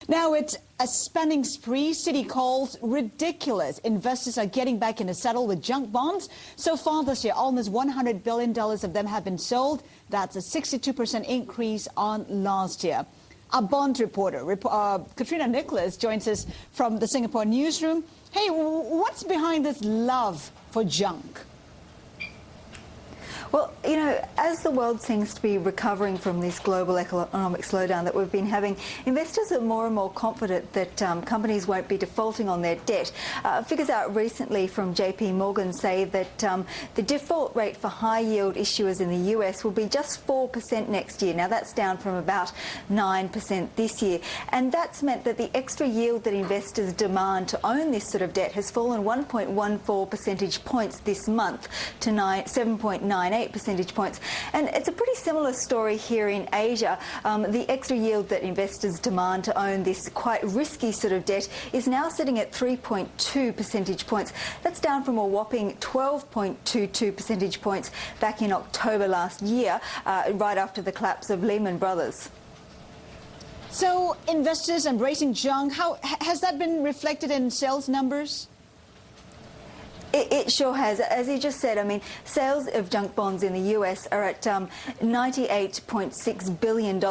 Now it's a spending spree Citi calls ridiculous. Investors are getting back in the saddle with junk bonds. So far this year, almost $100 billion of them have been sold. That's a 62% increase on last year. Our bond reporter, Katrina Nicholas, joins us from the Singapore newsroom. Hey, what's behind this love for junk? Well, you know, as the world seems to be recovering from this global economic slowdown that we've been having, investors are more and more confident that companies won't be defaulting on their debt. Figures out recently from JP Morgan say that the default rate for high-yield issuers in the US will be just 4% next year. Now, that's down from about 9% this year. And that's meant that the extra yield that investors demand to own this sort of debt has fallen 1.14 percentage points this month to 7.98 percentage points. And it's a pretty similar story here in Asia. The extra yield that investors demand to own this quite risky sort of debt is now sitting at 3.2 percentage points. That's down from a whopping 12.22 percentage points back in October last year, right after the collapse of Lehman Brothers. So investors embracing junk, how has that been reflected in sales numbers? It sure has. As you just said, I mean, sales of junk bonds in the US are at $98.6 billion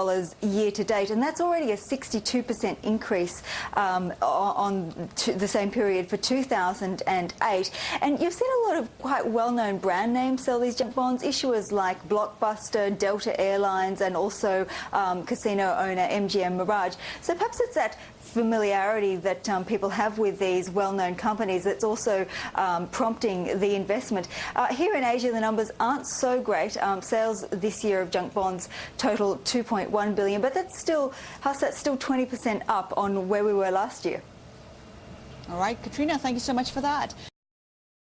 year to date, and that's already a 62% increase on the same period for 2008. And you've seen a lot of quite well-known brand names sell these junk bonds, issuers like Blockbuster, Delta Airlines, and also casino owner MGM Mirage. So perhaps it's that familiarity that people have with these well-known companies that's also prompting the investment. Here in Asia, the numbers aren't so great. Sales this year of junk bonds total $2.1 billion, but that's still 20% up on where we were last year. All right, Katrina, thank you so much for that.